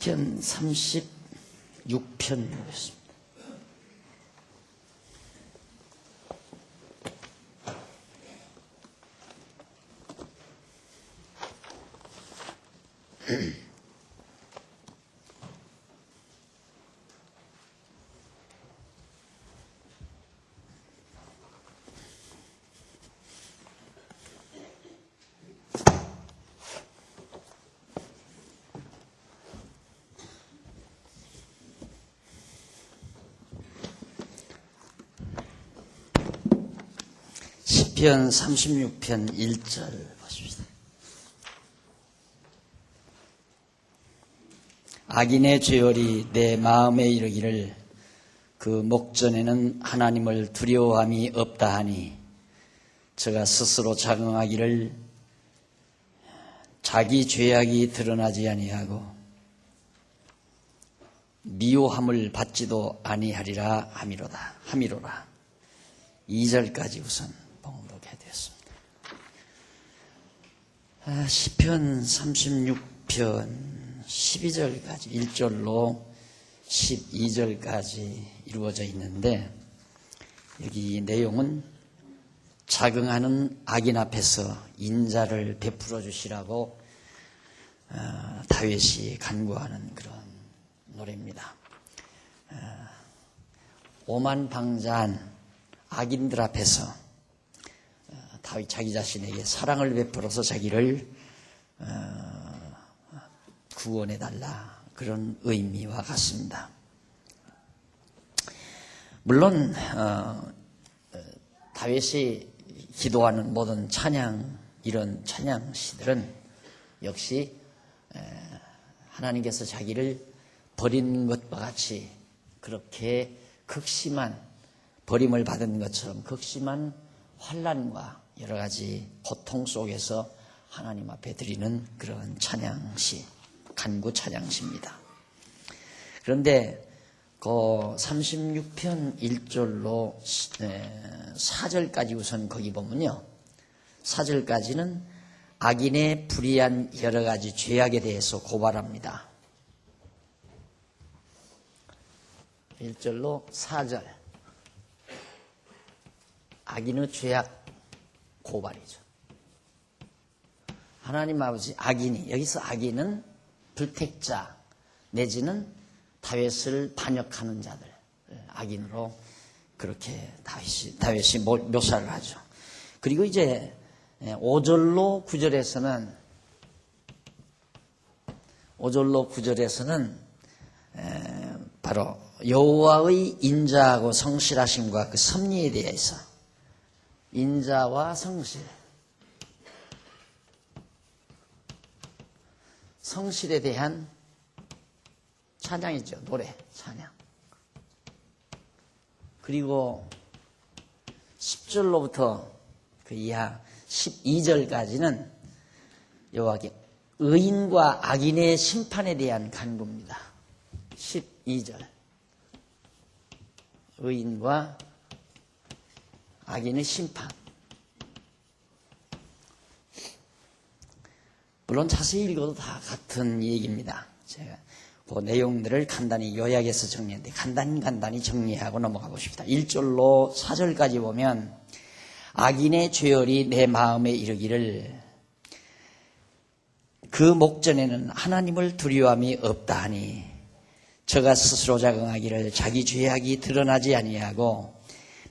시편 36편이었습니다. 시편 36편 1절 보십시다. 악인의 죄열이 내 마음에 이르기를 그 목전에는 하나님을 두려워함이 없다 하니 저가 스스로 자긍하기를 자기 죄악이 드러나지 아니하고 미워함을 받지도 아니하리라 함이로라. 2절까지 우선 봉독해 드렸습니다. 시편 36편 12절까지 1절로 12절까지 이루어져 있는데 여기 내용은 자긍하는 악인 앞에서 인자를 베풀어 주시라고 다윗이 간구하는 그런 노래입니다. 오만방자한 악인들 앞에서 다윗 자기 자신에게 사랑을 베풀어서 자기를 구원해달라 그런 의미와 같습니다. 물론 다윗이 기도하는 모든 찬양 이런 찬양 시들은 역시 하나님께서 자기를 버린 것과 같이 그렇게 극심한 버림을 받은 것처럼 극심한 환난과 여러 가지 고통 속에서 하나님 앞에 드리는 그런 찬양시, 간구 찬양시입니다. 그런데 그 36편 1절로 4절까지 우선 거기 보면요. 4절까지는 악인의 불의한 여러 가지 죄악에 대해서 고발합니다. 1절로 4절. 악인의 죄악 고발이죠. 하나님 아버지 악인이, 여기서 악인은 불택자 내지는 다윗을 반역하는 자들, 악인으로 그렇게 다윗이 묘사를 하죠. 그리고 이제 5절로 9절에서는 바로 여호와의 인자하고 성실하심과 그 섭리에 대해서 인자와 성실에 대한 찬양이죠. 노래, 찬양. 그리고 10절로부터 그 이하 12절까지는 여호와께 의인과 악인의 심판에 대한 간구입니다. 12절. 의인과 악인의 심판. 물론 자세히 읽어도 다 같은 얘기입니다. 제가 그 내용들을 간단히 요약해서 정리했는데 간단히 정리하고 넘어가 보십시다. 1절로 4절까지 보면 악인의 죄열이 내 마음에 이르기를 그 목전에는 하나님을 두려워함이 없다 하니 저가 스스로 자긍하기를 자기 죄악이 드러나지 아니하고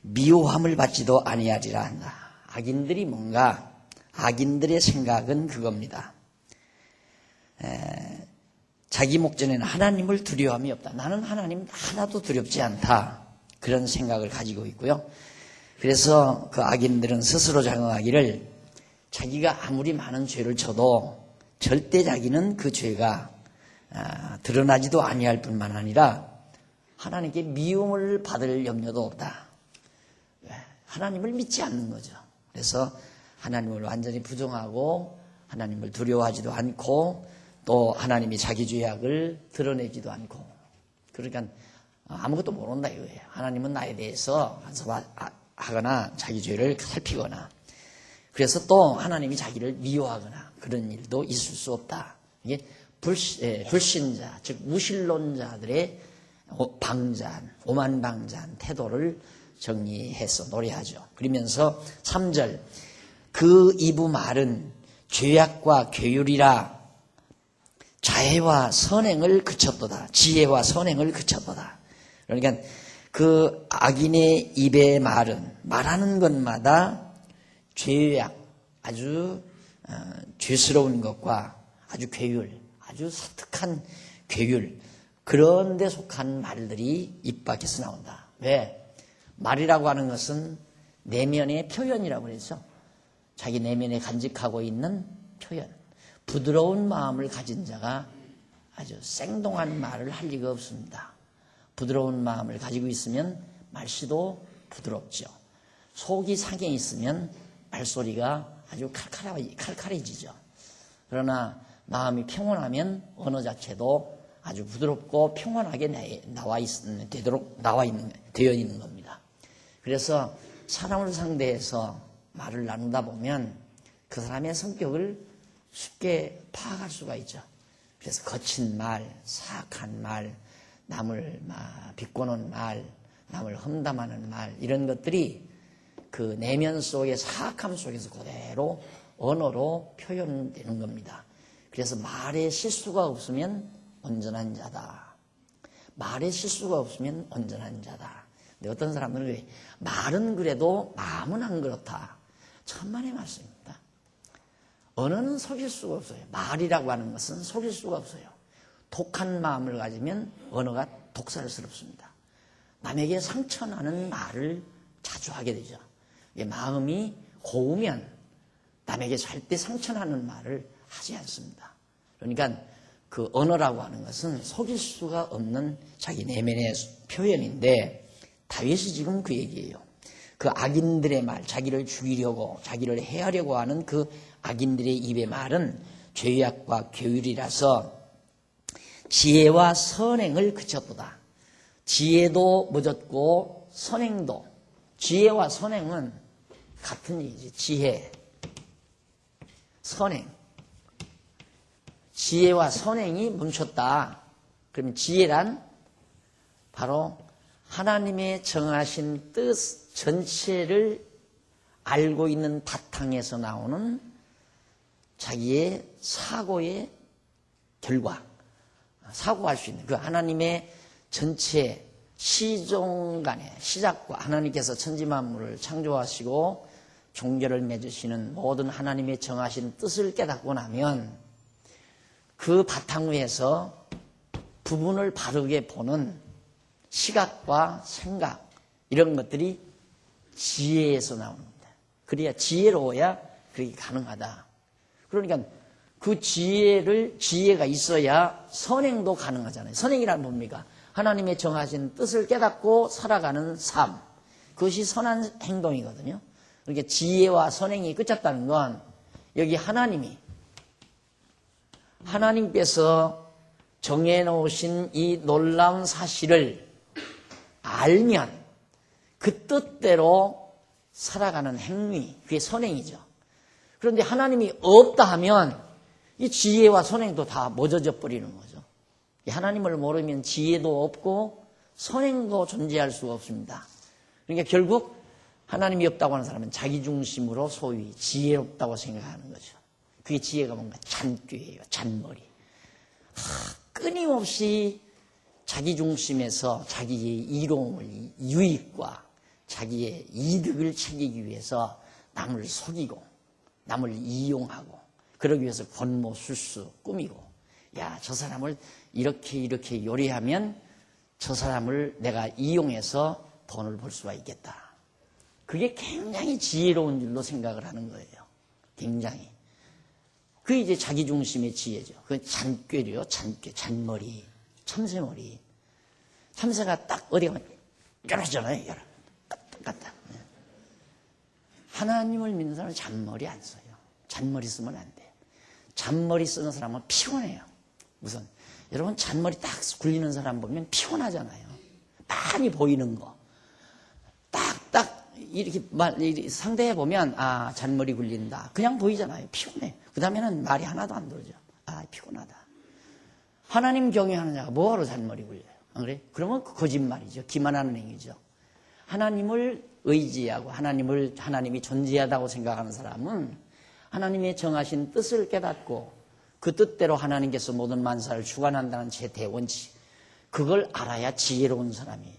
미워함을 받지도 아니하리라 한다. 악인들이 뭔가 악인들의 생각은 그겁니다. 자기 목전에는 하나님을 두려워함이 없다. 나는 하나님 하나도 두렵지 않다. 그런 생각을 가지고 있고요. 그래서 그 악인들은 스스로 자긍하기를 자기가 아무리 많은 죄를 져도 절대 자기는 그 죄가 드러나지도 아니할 뿐만 아니라 하나님께 미움을 받을 염려도 없다. 하나님을 믿지 않는 거죠. 그래서 하나님을 완전히 부정하고 하나님을 두려워하지도 않고 또 하나님이 자기 죄악을 드러내지도 않고 그러니까 아무것도 모른다 이거예요. 하나님은 나에 대해서 간섭하거나 자기 죄를 살피거나 그래서 또 하나님이 자기를 미워하거나 그런 일도 있을 수 없다. 이게 불신자, 즉 무신론자들의 오만방자한 태도를 정리해서 노래하죠. 그러면서 3절, 그 이부 말은 죄악과 괴율이라 자애와 선행을 그쳤도다. 지혜와 선행을 그쳤도다. 그러니까 그 악인의 입의 말은 말하는 것마다 죄악, 아주 죄스러운 것과 아주 괴율, 아주 사특한 괴율, 그런 데 속한 말들이 입 밖에서 나온다. 왜? 말이라고 하는 것은 내면의 표현이라고 그랬죠. 자기 내면에 간직하고 있는 표현. 부드러운 마음을 가진 자가 아주 생동한 말을 할 리가 없습니다. 부드러운 마음을 가지고 있으면 말씨도 부드럽죠. 속이 상해 있으면 말소리가 아주 칼칼해지죠. 그러나 마음이 평온하면 언어 자체도 아주 부드럽고 평온하게 되어 있는 겁니다. 그래서 사람을 상대해서 말을 나누다 보면 그 사람의 성격을 쉽게 파악할 수가 있죠. 그래서 거친 말, 사악한 말, 남을 비꼬는 말, 남을 험담하는 말, 이런 것들이 그 내면 속의 사악함 속에서 그대로 언어로 표현되는 겁니다. 그래서 말에 실수가 없으면 온전한 자다. 말에 실수가 없으면 온전한 자다. 근데 어떤 사람들은 왜 말은 그래도 마음은 안 그렇다. 천만의 말씀입니다. 언어는 속일 수가 없어요. 말이라고 하는 것은 속일 수가 없어요. 독한 마음을 가지면 언어가 독살스럽습니다. 남에게 상처나는 말을 자주 하게 되죠. 마음이 고우면 남에게 절대 상처나는 말을 하지 않습니다. 그러니까 그 언어라고 하는 것은 속일 수가 없는 자기 내면의 표현인데 다윗이 지금 그 얘기예요. 그 악인들의 말, 자기를 죽이려고 자기를 해하려고 하는 그 악인들의 입의 말은 죄악과 괴율이라서 지혜와 선행을 그쳤도다. 지혜도 멎었고 선행도, 지혜와 선행은 같은 얘기지. 지혜, 선행. 지혜와 선행이 멈췄다. 그러면 지혜란 바로 하나님의 정하신 뜻 전체를 알고 있는 바탕에서 나오는 자기의 사고의 결과, 사고할 수 있는 그 하나님의 전체 시종간의 시작과 하나님께서 천지만물을 창조하시고 종결을 맺으시는 모든 하나님의 정하신 뜻을 깨닫고 나면 그 바탕 위에서 부분을 바르게 보는 시각과 생각, 이런 것들이 지혜에서 나오는 겁니다. 그래야 지혜로워야 그게 가능하다. 그러니까 그 지혜가 있어야 선행도 가능하잖아요. 선행이란 뭡니까? 하나님의 정하신 뜻을 깨닫고 살아가는 삶. 그것이 선한 행동이거든요. 그러니까 지혜와 선행이 끝났다는 건 여기 하나님께서 정해놓으신 이 놀라운 사실을 알면 그 뜻대로 살아가는 행위, 그게 선행이죠. 그런데 하나님이 없다 하면 이 지혜와 선행도 다 멎어져 버리는 거죠. 하나님을 모르면 지혜도 없고 선행도 존재할 수가 없습니다. 그러니까 결국 하나님이 없다고 하는 사람은 자기중심으로 소위 지혜롭다고 생각하는 거죠. 그게 지혜가 뭔가 잔꾀예요. 잔머리. 끊임없이 자기중심에서 자기의 이로움을, 유익과 자기의 이득을 챙기기 위해서 남을 속이고 남을 이용하고 그러기 위해서 권모술수 꾸미고, 야, 저 사람을 이렇게 요리하면 저 사람을 내가 이용해서 돈을 벌 수가 있겠다. 그게 굉장히 지혜로운 줄로 생각을 하는 거예요. 굉장히. 그게 이제 자기중심의 지혜죠. 그건 잔꾀래요. 잔머리, 참새머리. 참새가 딱 어디 가면 열어잖아요. 똑같다. 하나님을 믿는 사람은 잔머리 안 써요. 잔머리 쓰면 안 돼요. 잔머리 쓰는 사람은 피곤해요. 우선 여러분 잔머리 딱 굴리는 사람 보면 피곤하잖아요. 많이 보이는 거. 딱딱 이렇게 상대해 보면 잔머리 굴린다. 그냥 보이잖아요. 피곤해. 그 다음에는 말이 하나도 안 들어오죠. 피곤하다. 하나님 경외하는 자가 뭐하러 잔머리 굴려요? 안 그래? 그러면 거짓말이죠. 기만하는 행위죠. 하나님을 의지하고 하나님이 존재하다고 생각하는 사람은 하나님의 정하신 뜻을 깨닫고 그 뜻대로 하나님께서 모든 만사를 주관한다는 제 대원칙, 그걸 알아야 지혜로운 사람이에요.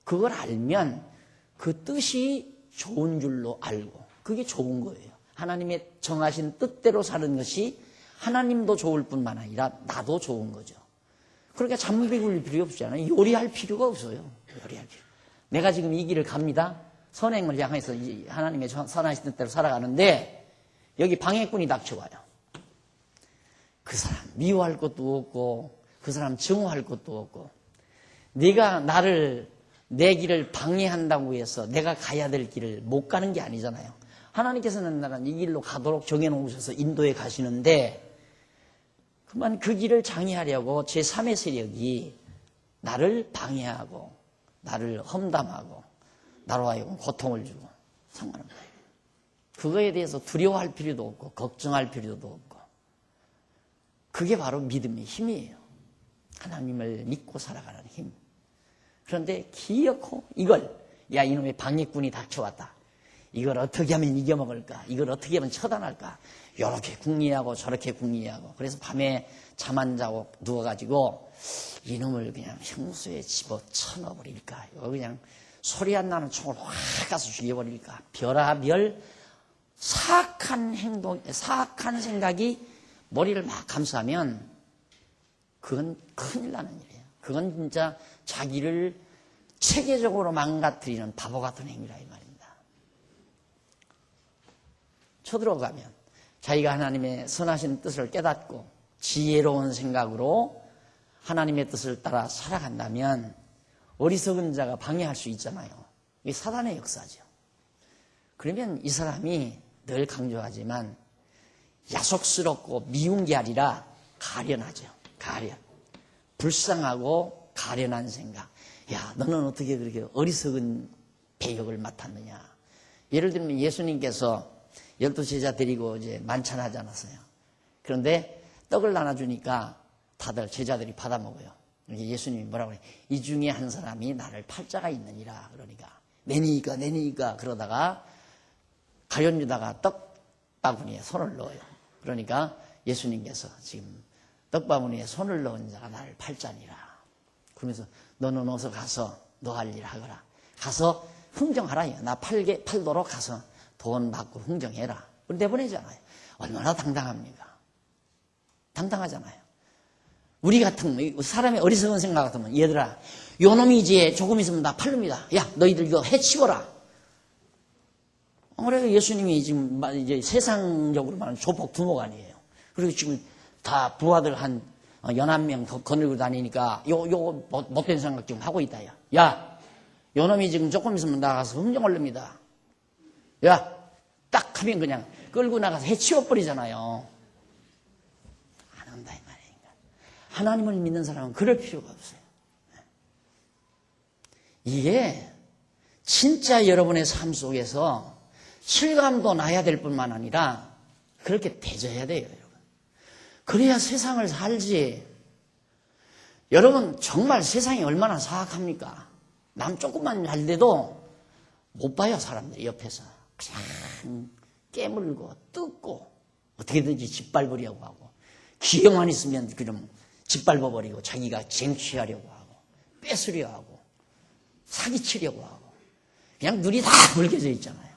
그걸 알면 그 뜻이 좋은 줄로 알고 그게 좋은 거예요. 하나님의 정하신 뜻대로 사는 것이 하나님도 좋을 뿐만 아니라 나도 좋은 거죠. 그러니까 잔머리 굴릴 필요 없잖아요. 요리할 필요가 없어요. 요리할 필요. 내가 지금 이 길을 갑니다. 선행을 향해서 하나님의 선하신 뜻대로 살아가는데 여기 방해꾼이 닥쳐와요. 그 사람 미워할 것도 없고 그 사람 증오할 것도 없고 네가 내 길을 방해한다고 해서 내가 가야 될 길을 못 가는 게 아니잖아요. 하나님께서는 나는 이 길로 가도록 정해놓으셔서 인도에 가시는데 그만 그 길을 장애하려고 제3의 세력이 나를 방해하고 나를 험담하고 나로 하여금 고통을 주고 상관없어요. 그거에 대해서 두려워할 필요도 없고 걱정할 필요도 없고 그게 바로 믿음의 힘이에요. 하나님을 믿고 살아가는 힘. 그런데 기어코 이걸 이놈의 방해꾼이 닥쳐왔다. 이걸 어떻게 하면 이겨먹을까? 이걸 어떻게 하면 처단할까? 이렇게 궁리하고 저렇게 궁리하고 그래서 밤에 잠 안 자고 누워가지고 이놈을 그냥 형수에 집어쳐 넣어버릴까? 이거 그냥 소리 안 나는 총을 확 가서 죽여버릴까? 별하별 사악한 행동, 사악한 생각이 머리를 막 감싸면 그건 큰일 나는 일이에요. 그건 진짜 자기를 체계적으로 망가뜨리는 바보 같은 행위라 이 말입니다. 쳐들어가면 자기가 하나님의 선하신 뜻을 깨닫고 지혜로운 생각으로 하나님의 뜻을 따라 살아간다면 어리석은 자가 방해할 수 있잖아요. 이게 사단의 역사죠. 그러면 이 사람이 늘 강조하지만 야속스럽고 미운 게 아니라 가련하죠. 가련. 불쌍하고 가련한 생각. 야, 너는 어떻게 그렇게 어리석은 배역을 맡았느냐. 예를 들면 예수님께서 12제자 데리고 이제 만찬하지 않았어요. 그런데 떡을 나눠주니까 다들 제자들이 받아 먹어요. 예수님이 뭐라고 그래요? 이 중에 한 사람이 나를 팔 자가 있느니라. 그러니까 내니까 그러다가 가련 유다가 떡바구니에 손을 넣어요. 그러니까 예수님께서 지금 떡바구니에 손을 넣은 자가 나를 팔 자니라. 그러면서 너는 어서 가서 너 할 일 하거라. 가서 흥정하라. 나 팔도록 가서 돈 받고 흥정해라. 내보내잖아요. 얼마나 당당합니까? 당당하잖아요. 우리 같은 사람의 어리석은 생각 같으면 얘들아 요 놈이 이제 조금 있으면 나 팔릅니다. 야 너희들 이거 해치워라. 그래서 예수님이 지금 이제 세상적으로 말하는 조폭 두목아니에요. 그리고 지금 다 부하들 한 11명 더 거느리고 다니니까 요 못된 생각 좀 하고 있다. 야 요 놈이 지금 조금 있으면 나가서 흥정 올립니다. 야 딱 하면 그냥 끌고 나가서 해치워버리잖아요. 안 한다 이 말이에요. 하나님을 믿는 사람은 그럴 필요가 없어요. 이게 진짜 여러분의 삶 속에서 실감도 나야 될 뿐만 아니라 그렇게 되져야 돼요, 여러분. 그래야 세상을 살지. 여러분 정말 세상이 얼마나 사악합니까? 남 조금만 잘 돼도 못 봐요, 사람들이 옆에서. 그냥 깨물고 뜯고 어떻게든지 짓밟으려고 하고 기회만 있으면 그럼 짓밟아버리고 자기가 쟁취하려고 하고 뺏으려 하고 사기치려고 하고 그냥 눈이 다 붉게져 있잖아요.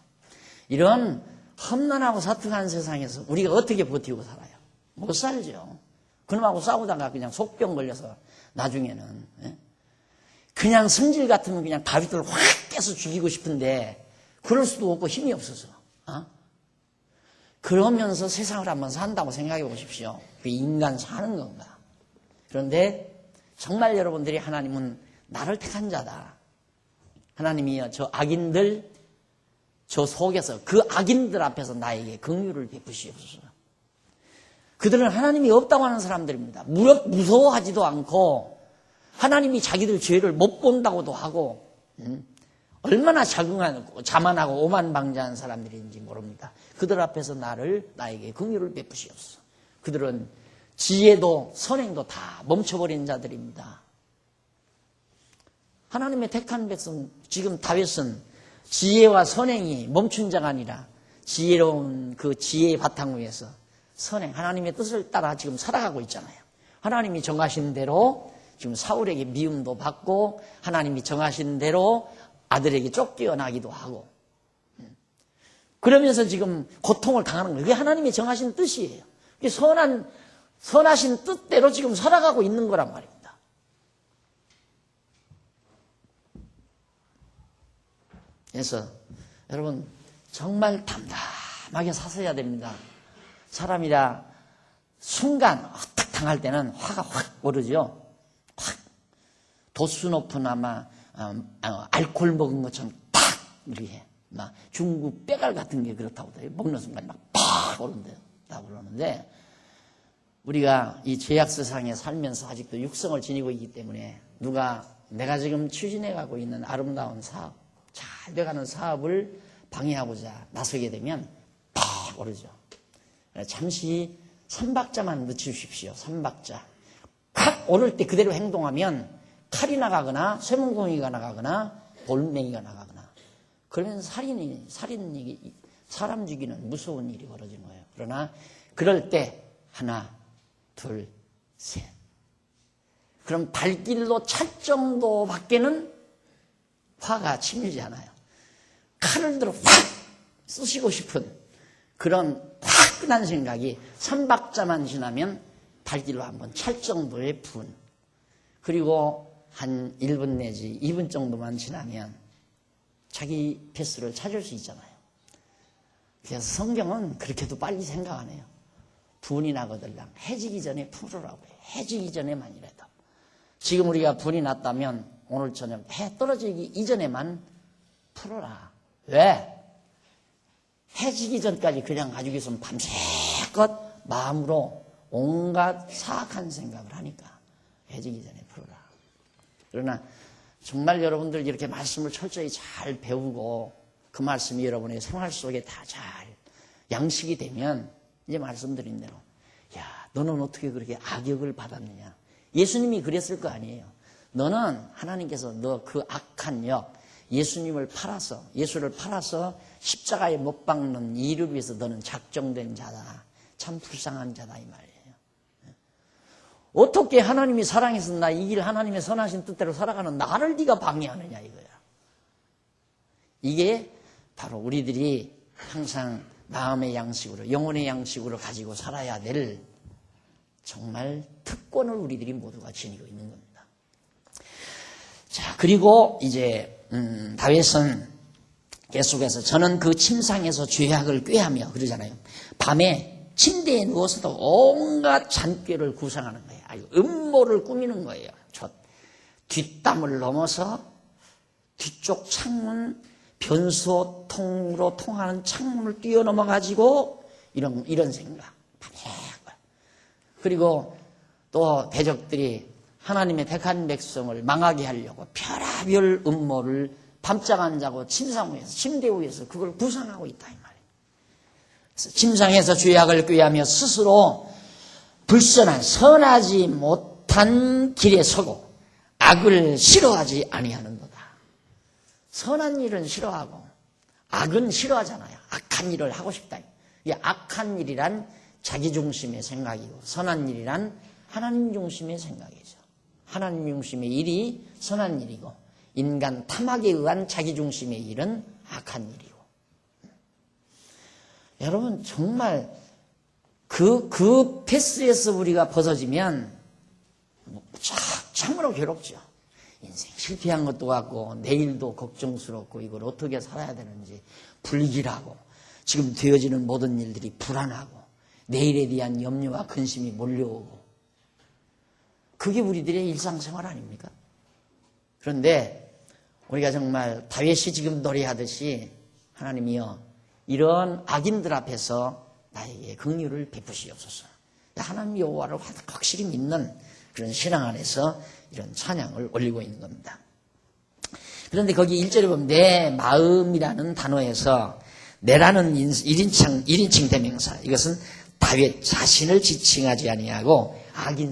이런 험난하고 사특한 세상에서 우리가 어떻게 버티고 살아요? 못 살죠. 그놈하고 싸우다가 그냥 속병 걸려서 나중에는 그냥 성질 같으면 그냥 다윗을 확 깨서 죽이고 싶은데 그럴 수도 없고 힘이 없어서 그러면서 세상을 한번 산다고 생각해 보십시오. 그 인간 사는 건가? 그런데 정말 여러분들이 하나님은 나를 택한 자다. 하나님이 저 악인들 저 속에서 그 악인들 앞에서 나에게 긍휼을 베푸시옵소서. 그들은 하나님이 없다고 하는 사람들입니다. 무서워하지도 않고 하나님이 자기들 죄를 못 본다고도 하고 얼마나 자만하고 오만방자한 사람들인지 모릅니다. 그들 앞에서 나에게 긍휼을 베푸시옵소서. 그들은 지혜도 선행도 다 멈춰버린 자들입니다. 하나님의 택한 백성, 지금 다윗은 지혜와 선행이 멈춘 자가 아니라 지혜로운 그 지혜의 바탕 위에서 선행, 하나님의 뜻을 따라 지금 살아가고 있잖아요. 하나님이 정하신 대로 지금 사울에게 미움도 받고 하나님이 정하신 대로 아들에게 쫓겨나기도 하고 그러면서 지금 고통을 당하는 거예요. 그게 하나님이 정하신 뜻이에요. 그게 선하신 뜻대로 지금 살아가고 있는 거란 말입니다. 그래서 여러분 정말 담담하게 사셔야 됩니다. 사람이라 순간 딱 당할 때는 화가 확 오르죠. 확 도수 높은 아마 알코올 먹은 것처럼 탁 이렇게 막 중국 빼갈 같은 게 그렇다고 해요. 먹는 순간 막 팍 오른대요. 딱 오르는데 우리가 이 죄악 세상에 살면서 아직도 육성을 지니고 있기 때문에 누가 내가 지금 추진해가고 있는 아름다운 사업, 잘 돼가는 사업을 방해하고자 나서게 되면 팍 오르죠. 잠시 3박자만 늦추십시오. 3박자. 팍 오를 때 그대로 행동하면 칼이 나가거나 쇠문공이가 나가거나 돌멩이가 나가거나 그러면 살인이 사람 죽이는 무서운 일이 벌어지는 거예요. 그러나 그럴 때 하나, 둘, 셋. 그럼 발길로 찰 정도밖에는 화가 치밀지 않아요. 칼을 들어 확 쑤시고 싶은 그런 화끈한 생각이 3박자만 지나면 발길로 한번 찰 정도의 분. 그리고 한 1분 내지 2분 정도만 지나면 자기 패스를 찾을 수 있잖아요. 그래서 성경은 그렇게도 빨리 생각 안 해요. 분이 나거들랑 해지기 전에 풀으라고 해요. 해지기 전에만이라도. 지금 우리가 분이 났다면 오늘 저녁 해 떨어지기 이전에만 풀어라. 왜? 해지기 전까지 그냥 가지고 있으면 밤새껏 마음으로 온갖 사악한 생각을 하니까 해지기 전에 풀어라. 그러나 정말 여러분들 이렇게 말씀을 철저히 잘 배우고 그 말씀이 여러분의 생활 속에 다 잘 양식이 되면 이제 말씀드린 대로 야 너는 어떻게 그렇게 악역을 받았느냐. 예수님이 그랬을 거 아니에요. 너는 하나님께서 너 그 악한 역 예수를 팔아서 십자가에 못 박는 이를 위해서 너는 작정된 자다. 참 불쌍한 자다 이 말이에요. 어떻게 하나님이 사랑해서 나 이 길 하나님의 선하신 뜻대로 살아가는 나를 네가 방해하느냐 이거야. 이게 바로 우리들이 항상 마음의 양식으로 영혼의 양식으로 가지고 살아야 될 정말 특권을 우리들이 모두가 지니고 있는 겁니다. 자 그리고 이제 다윗은 계속해서 저는 그 침상에서 죄악을 꾀하며 그러잖아요. 밤에 침대에 누워서도 온갖 잔꾀를 구상하는 거예요. 아주 음모를 꾸미는 거예요. 저 뒷담을 넘어서 뒤쪽 창문 변소통으로 통하는 창문을 뛰어넘어 가지고 이런 생각. 그리고 또 대적들이 하나님의 택한 백성을 망하게 하려고 별의별 음모를 밤잠 안 자고 침상 위에서 침대 위에서 그걸 구상하고 있다 이 말이에요. 그래서 침상에서 죄악을 꾀하며 스스로 불선한 선하지 못한 길에 서고 악을 싫어하지 아니하는도다. 선한 일은 싫어하고 악은 싫어하잖아요. 악한 일을 하고 싶다. 이 악한 일이란 자기 중심의 생각이고 선한 일이란 하나님 중심의 생각이죠. 하나님 중심의 일이 선한 일이고 인간 탐악에 의한 자기 중심의 일은 악한 일이고. 여러분 정말 그 패스에서 우리가 벗어지면 참으로 괴롭죠. 인생 실패한 것도 같고 내일도 걱정스럽고 이걸 어떻게 살아야 되는지 불길하고 지금 되어지는 모든 일들이 불안하고 내일에 대한 염려와 근심이 몰려오고 그게 우리들의 일상생활 아닙니까? 그런데 우리가 정말 다윗이 지금 노래하듯이 하나님이여 이런 악인들 앞에서 나에게 긍휼을 베푸시옵소서. 하나님 여호와를 확실히 믿는 그런 신앙 안에서 이런 찬양을 올리고 있는 겁니다. 그런데 거기 1절에 보면 내 마음이라는 단어에서 내라는 1인칭 대명사 이것은 다윗 자신을 지칭하지 아니하고 악인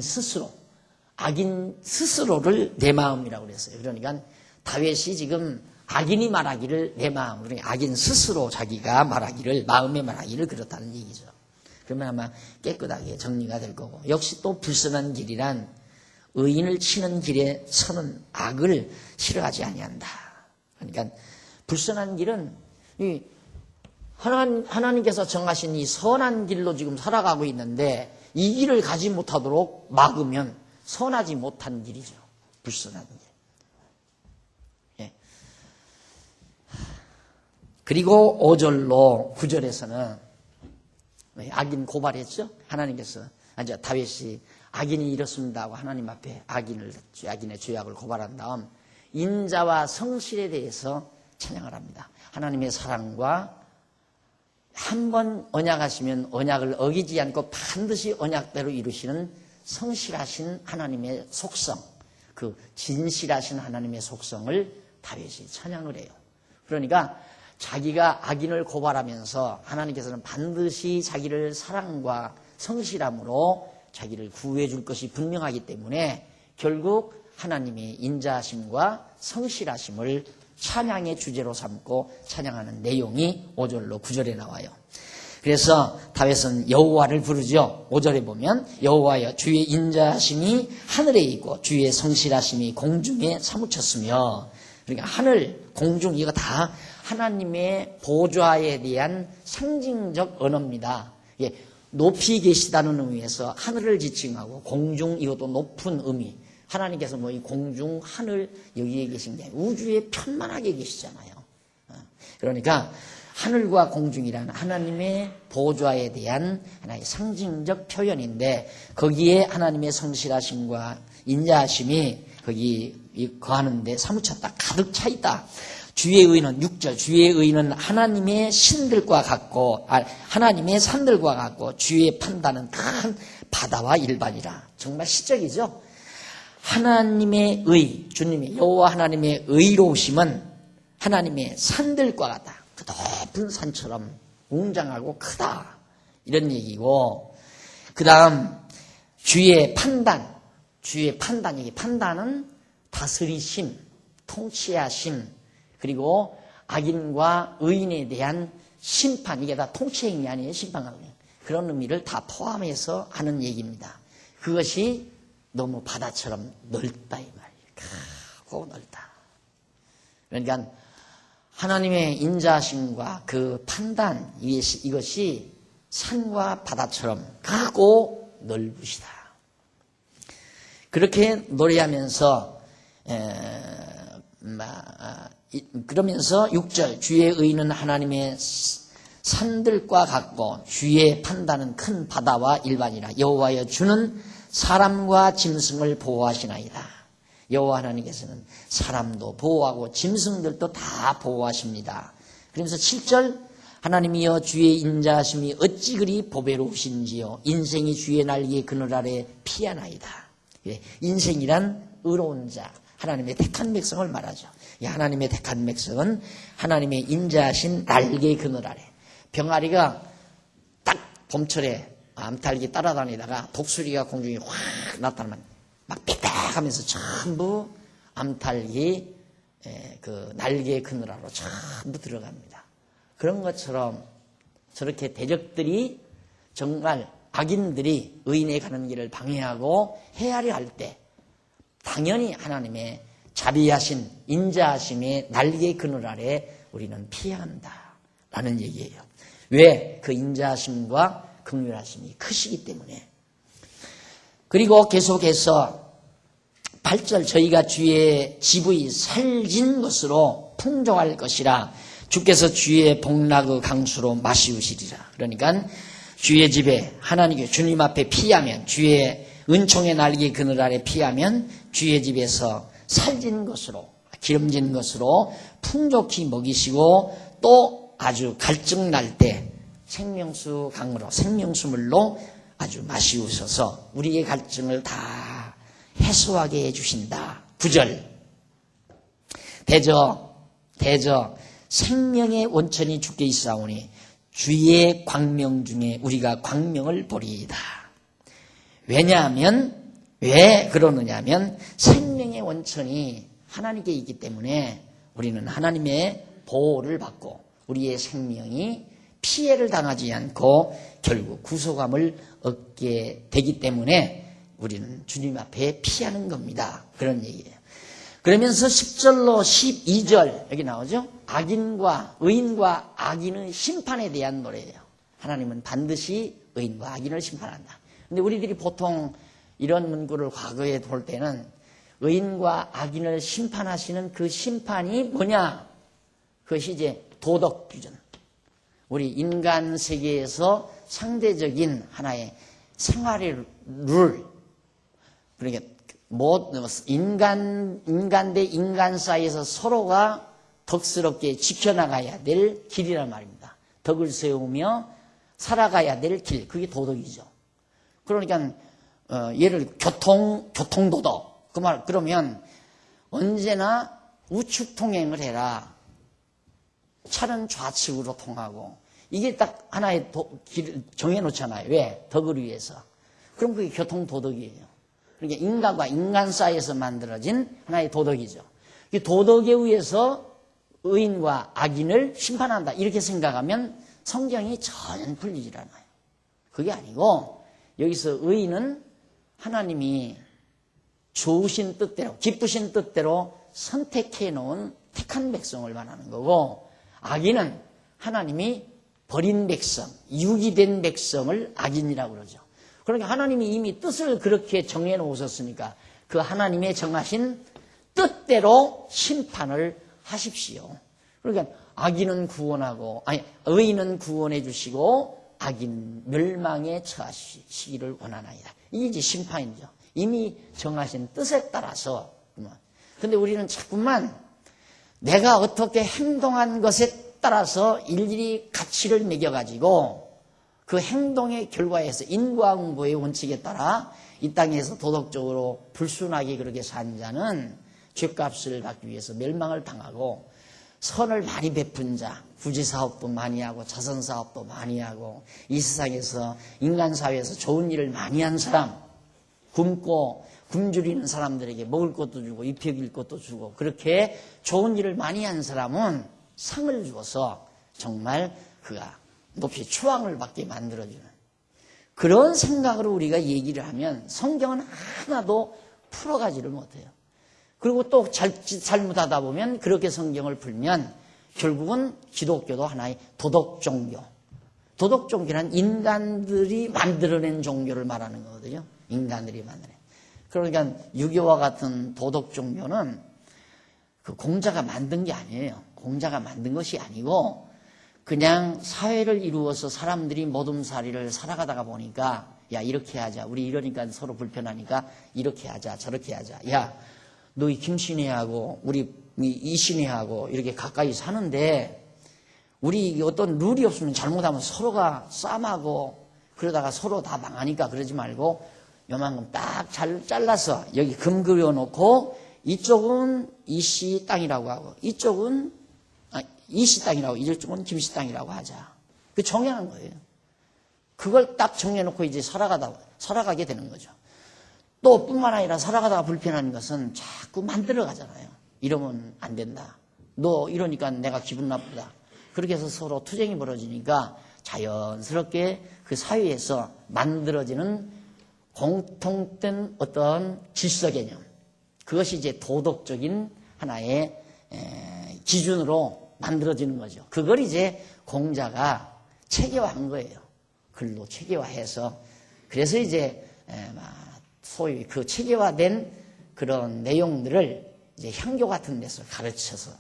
스스로를 내 마음이라고 그랬어요. 그러니까 다윗이 지금 악인이 말하기를 내 마음, 그러니까 악인 스스로 자기가 말하기를, 마음에 말하기를 그렇다는 얘기죠. 그러면 아마 깨끗하게 정리가 될 거고, 역시 또 불선한 길이란 의인을 치는 길에 서는 악을 싫어하지 아니한다. 그러니까 불선한 길은 이 하나님께서 정하신 이 선한 길로 지금 살아가고 있는데 이 길을 가지 못하도록 막으면 선하지 못한 길이죠. 불선한 길. 예. 그리고 5절로 9절에서는 악인 고발했죠. 하나님께서 다윗이 악인이 이렇습니다 하고 하나님 앞에 악인의 죄악을 고발한 다음 인자와 성실에 대해서 찬양을 합니다. 하나님의 사랑과 한 번 언약하시면 언약을 어기지 않고 반드시 언약대로 이루시는 성실하신 하나님의 속성, 그 진실하신 하나님의 속성을 다윗이 찬양을 해요. 그러니까 자기가 악인을 고발하면서 하나님께서는 반드시 자기를 사랑과 성실함으로 자기를 구해 줄 것이 분명하기 때문에 결국 하나님의 인자하심과 성실하심을 찬양의 주제로 삼고 찬양하는 내용이 5절로 9절에 나와요. 그래서 다윗은 여호와를 부르죠. 5절에 보면 여호와여 주의 인자하심이 하늘에 있고 주의 성실하심이 공중에 사무쳤으며, 그러니까 하늘, 공중 이거 다 하나님의 보좌에 대한 상징적 언어입니다. 예, 높이 계시다는 의미에서 하늘을 지칭하고 공중 이것도 높은 의미. 하나님께서 뭐 이 공중, 하늘 여기에 계신 게 우주에 편만하게 계시잖아요. 그러니까 하늘과 공중이라는 하나님의 보좌에 대한 하나의 상징적 표현인데 거기에 하나님의 성실하심과 인자하심이 거기 거하는데 사무쳤다. 가득 차 있다. 주의 의는 6절 주의 의는 하나님의 신들과 같고 하나님의 산들과 같고 주의 판단은 큰 바다와 일반이라. 정말 시적이죠. 하나님의 의, 주님의 여호와 하나님의 의로우심은 하나님의 산들과 같다. 그 높은 산처럼 웅장하고 크다. 이런 얘기고, 그 다음 주의 판단, 이게 판단은 다스리심, 통치하심, 그리고 악인과 의인에 대한 심판, 이게 다 통치행위 아니에요. 심판하는 그런 의미를 다 포함해서 하는 얘기입니다. 그것이 너무 바다처럼 넓다 이 말이에요. 크고 넓다. 그러니까 하나님의 인자하심과 그 판단, 이것이 산과 바다처럼 크고 넓으시다. 그렇게 노래하면서 그러면서 6절 주의 의는 하나님의 산들과 같고 주의 판단은 큰 바다와 일반이라. 여호와여 주는 사람과 짐승을 보호하시나이다. 여호와 하나님께서는 사람도 보호하고 짐승들도 다 보호하십니다. 그러면서 7절 하나님이여 주의 인자하심이 어찌 그리 보배로우신지요. 인생이 주의 날개 그늘 아래 피하나이다. 인생이란 의로운 자, 하나님의 택한 백성을 말하죠. 하나님의 택한 백성은 하나님의 인자하신 날개 그늘 아래. 병아리가 딱 봄철에 암탉이 따라다니다가 독수리가 공중에 확 나타나면 막 빽빽하면서 전부 암탉이 그 날개 그늘하로 전부 들어갑니다. 그런 것처럼 저렇게 대적들이 정말 악인들이 의인의 가는 길을 방해하고 헤아려 할 때 당연히 하나님의 자비하신 인자하심의 날개 그늘 아래 우리는 피해야 한다라는 얘기예요. 왜? 그 인자하심과 긍휼하심이 크시기 때문에. 그리고 계속해서 8절 저희가 주의 집의 살진 것으로 풍족할 것이라 주께서 주의 복락의 강수로 마시우시리라. 그러니까 주의 집에 하나님께 주님 앞에 피하면 주의 은총의 날개 그늘 아래 피하면 주의 집에서 살진 것으로 기름진 것으로 풍족히 먹이시고 또 아주 갈증 날 때 생명수 강으로 생명수물로 아주 마시우셔서 우리의 갈증을 다 해소하게 해주신다. 9절 대저 생명의 원천이 주께 있사오니 주의 광명 중에 우리가 광명을 보리이다. 왜냐하면, 왜 그러느냐 하면 생명의 원천이 하나님께 있기 때문에 우리는 하나님의 보호를 받고 우리의 생명이 피해를 당하지 않고 결국 구속함을 얻게 되기 때문에 우리는 주님 앞에 피하는 겁니다. 그런 얘기예요. 그러면서 10절로 12절 여기 나오죠. 악인과 의인과 악인의 심판에 대한 노래예요. 하나님은 반드시 의인과 악인을 심판한다. 근데 우리들이 보통 이런 문구를 과거에 볼 때는 의인과 악인을 심판하시는 그 심판이 뭐냐? 그것이 이제 도덕 기준. 우리 인간 세계에서 상대적인 하나의 생활의 룰. 그러니까 인간 대 인간 사이에서 서로가 덕스럽게 지켜나가야 될 길이란 말입니다. 덕을 세우며 살아가야 될 길. 그게 도덕이죠. 그러니까 예를 교통도덕. 그러면 언제나 우측 통행을 해라. 차는 좌측으로 통하고. 이게 딱 하나의 길을 정해놓잖아요. 왜? 덕을 위해서. 그럼 그게 교통도덕이에요. 그러니까 인간과 인간 사이에서 만들어진 하나의 도덕이죠. 이 도덕에 의해서 의인과 악인을 심판한다. 이렇게 생각하면 성경이 전혀 풀리질 않아요. 그게 아니고 여기서 의인은 하나님이 좋으신 뜻대로, 기쁘신 뜻대로 선택해 놓은 택한 백성을 말하는 거고, 악인은 하나님이 버린 백성, 유기된 백성을 악인이라고 그러죠. 그러니까 하나님이 이미 뜻을 그렇게 정해 놓으셨으니까 그 하나님의 정하신 뜻대로 심판을 하십시오. 그러니까 악인은 구원하고, 의인은 구원해 주시고 악인 멸망에 처하시기를 원하나이다. 이게 이제 심판이죠. 이미 정하신 뜻에 따라서. 근데 우리는 자꾸만 내가 어떻게 행동한 것에 따라서 일일이 가치를 매겨가지고 그 행동의 결과에서 인과응보의 원칙에 따라 이 땅에서 도덕적으로 불순하게 그렇게 산 자는 죗값을 받기 위해서 멸망을 당하고, 선을 많이 베푼 자, 부지사업도 많이 하고 자선사업도 많이 하고 이 세상에서 인간사회에서 좋은 일을 많이 한 사람, 굶주리는 사람들에게 먹을 것도 주고 입혀길 것도 주고 그렇게 좋은 일을 많이 한 사람은 상을 주어서 정말 그가 높이 추앙을 받게 만들어주는 그런 생각으로 우리가 얘기를 하면 성경은 하나도 풀어가지를 못해요. 그리고 또 잘못하다 보면 그렇게 성경을 풀면 결국은 기독교도 하나의 도덕 종교. 도덕 종교는 인간들이 만들어낸 종교를 말하는 거거든요. 인간들이 만들어낸. 그러니까 유교와 같은 도덕 종교는 그 공자가 만든 게 아니에요. 공자가 만든 것이 아니고 그냥 사회를 이루어서 사람들이 모둠살이를 살아가다가 보니까 야 이렇게 하자. 우리 이러니까 서로 불편하니까 이렇게 하자. 저렇게 하자. 야 너 이 김신혜하고 우리 이신혜하고 이렇게 가까이 사는데 우리 어떤 룰이 없으면 잘못하면 서로가 싸움하고 그러다가 서로 다 망하니까 그러지 말고 요만큼 딱 잘 잘라서 여기 금 그려놓고 이쪽은 이씨 땅이라고 하고 이쪽은 이씨 땅이라고 이쪽은 김씨 땅이라고 하자. 그 정해놓은 거예요. 그걸 딱 정해놓고 이제 살아가게 되는 거죠. 또 뿐만 아니라 살아가다가 불편한 것은 자꾸 만들어 가잖아요. 이러면 안 된다. 너 이러니까 내가 기분 나쁘다. 그렇게 해서 서로 투쟁이 벌어지니까 자연스럽게 그 사회에서 만들어지는 공통된 어떤 질서 개념. 그것이 이제 도덕적인 하나의 기준으로 만들어지는 거죠. 그걸 이제 공자가 체계화한 거예요. 글로 체계화해서. 그래서 이제 소위 그 체계화된 그런 내용들을 이제 향교 같은 데서 가르쳐서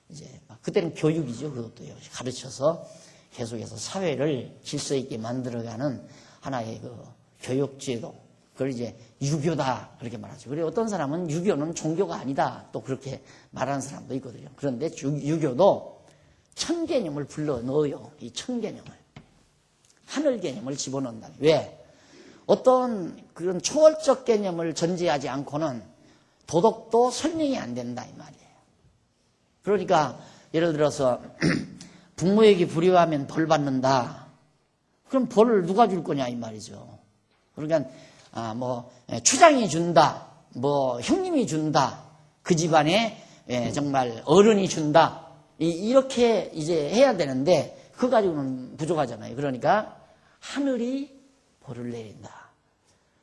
이제 그때는 교육이죠. 그것도요. 가르쳐서 계속해서 사회를 질서 있게 만들어가는 하나의 그 교육제도. 그걸 이제 유교다 그렇게 말하죠. 그리고 어떤 사람은 유교는 종교가 아니다 또 그렇게 말하는 사람도 있거든요. 그런데 유교도 천개념을 불러 넣어요. 이 천개념을. 하늘 개념을 집어넣는다. 왜? 어떤 그런 초월적 개념을 전제하지 않고는 도덕도 설명이 안 된다 이 말이에요. 그러니까 예를 들어서 부모에게 불효하면 벌 받는다. 그럼 벌을 누가 줄 거냐 이 말이죠. 그러니까 추장이 준다, 형님이 준다, 그 집안에 정말 어른이 준다. 이렇게 이제 해야 되는데 그거 가지고는 부족하잖아요. 그러니까 하늘이 벌을 내린다.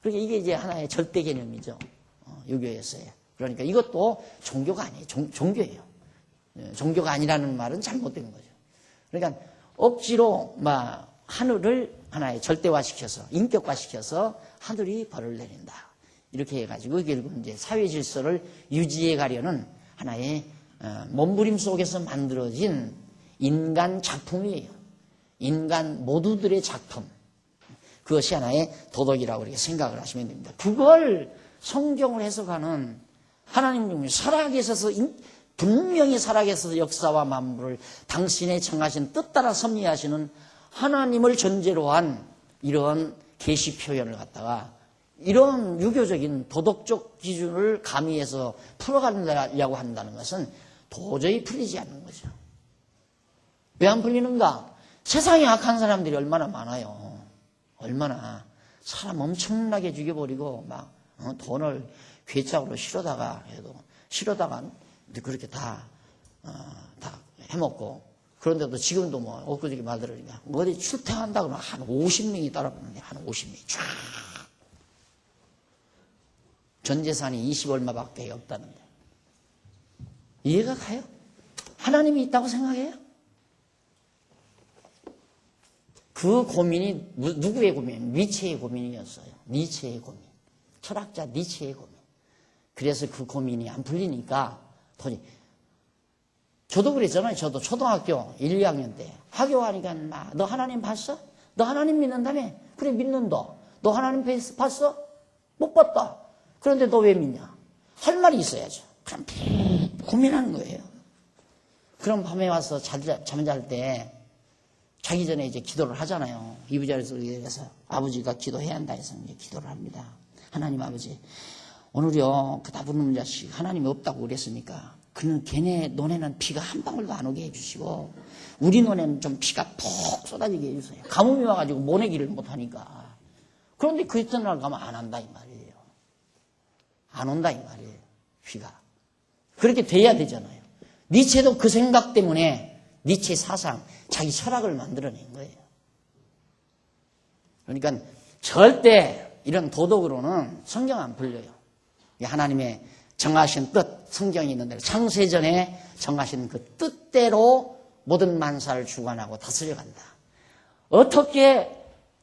그러니까 이게 이제 하나의 절대 개념이죠. 유교에서의. 그러니까 이것도 종교가 아니에요. 종교예요. 종교가 아니라는 말은 잘못된 거죠. 그러니까 억지로 하늘을 하나의 절대화시켜서 인격화시켜서 하늘이 벌을 내린다. 이렇게 해가지고 결국 이제 사회 질서를 유지해 가려는 하나의 몸부림 속에서 만들어진 인간 작품이에요. 인간 모두들의 작품. 그것이 하나의 도덕이라고 이렇게 생각을 하시면 됩니다. 그걸 성경을 해석하는 하나님이 살아계셔서 분명히 살아계셔서 역사와 만물을 당신의 정하신 뜻 따라 섭리하시는 하나님을 전제로 한 이런 계시 표현을 갖다가 이런 유교적인 도덕적 기준을 가미해서 풀어가려고 한다는 것은 도저히 풀리지 않는 거죠. 왜 안 풀리는가? 세상에 악한 사람들이 얼마나 많아요. 얼마나 사람 엄청나게 죽여버리고 돈을 괴짝으로 실어다가 그렇게 다 해먹고 그런데도 지금도 엊그저께 말 들으니까 어디 출퇴한다 그러면 한 50명이 따라붙는데 한 50명이 쫙 전 재산이 20얼마밖에 없다는데 이해가 가요? 하나님이 있다고 생각해요? 그 고민이 누구의 고민? 니체의 고민이었어요. 니체의 고민. 철학자 니체의 고민. 그래서 그 고민이 안 풀리니까 도저히 저도 그랬잖아요. 저도 초등학교 1, 2학년 때 학교하니까 너 하나님 봤어? 너 하나님 믿는다며? 그래 믿는다. 너 하나님 봤어? 못 봤다. 그런데 너 왜 믿냐? 할 말이 있어야죠. 그럼 고민하는 거예요. 그럼 밤에 와서 잠잘 때 자기 전에 이제 기도를 하잖아요. 이부자리에서 아버지가 기도해야 한다 해서 이제 기도를 합니다. 하나님 아버지, 오늘요 그 나쁜 놈 자식 하나님이 없다고 그랬으니까 그는 걔네 논에는 비가 한 방울도 안 오게 해주시고 우리 논에는 좀 비가 푹 쏟아지게 해주세요. 가뭄이 와가지고 모내기를 못하니까. 그런데 그 이튿날 가면 안 한다 이 말이에요. 안 온다 이 말이에요. 비가. 그렇게 돼야 되잖아요. 니체도 그 생각 때문에 니체 사상, 자기 철학을 만들어낸 거예요. 그러니까 절대 이런 도덕으로는 성경 안 풀려요. 하나님의 정하신 뜻, 성경이 있는 대로 창세전에 정하신 그 뜻대로 모든 만사를 주관하고 다스려간다. 어떻게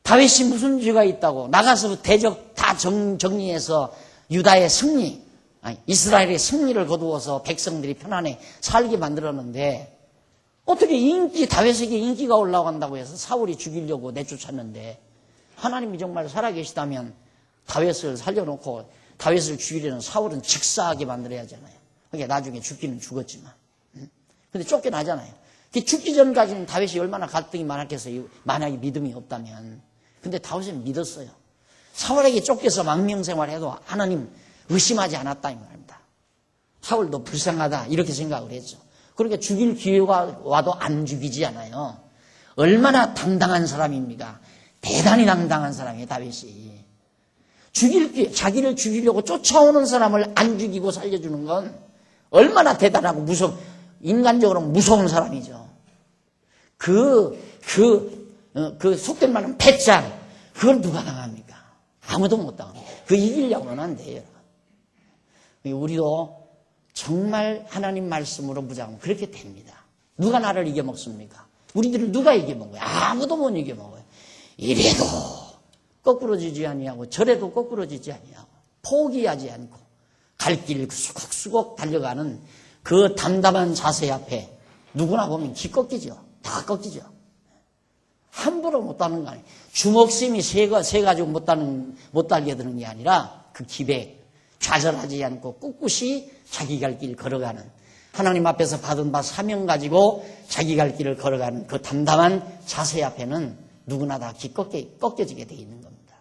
다윗이 무슨 죄가 있다고 나가서 대적 다 정리해서 유다의 승리, 이스라엘의 승리를 거두어서 백성들이 편안히 살게 만들었는데 어떻게 다윗에게 인기가 올라간다고 해서 사울이 죽이려고 내쫓았는데 하나님이 정말 살아계시다면 다윗을 살려놓고 다윗을 죽이려는 사울은 직사하게 만들어야 하잖아요. 그러니까 나중에 죽기는 죽었지만. 근데 쫓겨나잖아요. 죽기 전까지는 다윗이 얼마나 갈등이 많았겠어요. 만약에 믿음이 없다면. 근데 다윗은 믿었어요. 사울에게 쫓겨서 망명생활해도 하나님 의심하지 않았다 이 말입니다. 사울도 불쌍하다 이렇게 생각을 했죠. 그러니까 죽일 기회가 와도 안 죽이지 않아요. 얼마나 당당한 사람입니까? 대단히 당당한 사람이에요, 다윗이. 자기를 죽이려고 쫓아오는 사람을 안 죽이고 살려주는 건 얼마나 대단하고 인간적으로 무서운 사람이죠. 속된 말은 패짱. 그걸 누가 당합니까? 아무도 못 당합니다. 그 이기려고는 안 돼요. 우리도 정말 하나님 말씀으로 무장하면 그렇게 됩니다. 누가 나를 이겨먹습니까? 우리들은 누가 이겨먹어요? 아무도 못 이겨먹어요. 이래도 거꾸로지지 아니하고 저래도 거꾸로지지 아니하고 포기하지 않고 갈 길 수곡수곡 달려가는 그 담담한 자세 앞에 누구나 보면 기 꺾이죠. 다 꺾이죠. 함부로 못 따는 거 아니에요. 주먹심이 세 가지고 못 달게 되는 게 아니라 그 기백 좌절하지 않고 꿋꿋이 자기 갈 길 걸어가는 하나님 앞에서 받은 바 사명 가지고 자기 갈 길을 걸어가는 그 담담한 자세 앞에는 누구나 다 기 꺾여지게 되어 있는 겁니다.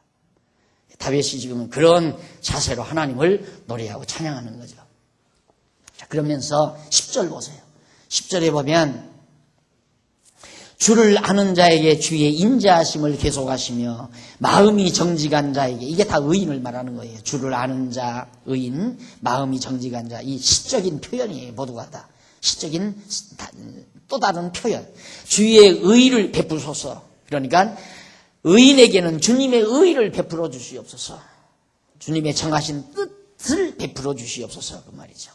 다윗이 지금은 그런 자세로 하나님을 노래하고 찬양하는 거죠. 자, 그러면서 10절 보세요. 10절에 보면 주를 아는 자에게 주의 인자하심을 계속하시며 마음이 정직한 자에게, 이게 다 의인을 말하는 거예요. 주를 아는 자, 의인, 마음이 정직한 자, 이 시적인 표현이에요. 모두가 다 시적인 또 다른 표현. 주의 의를 베푸소서. 그러니까 의인에게는 주님의 의를 베풀어 주시옵소서. 주님의 정하신 뜻을 베풀어 주시옵소서, 그 말이죠.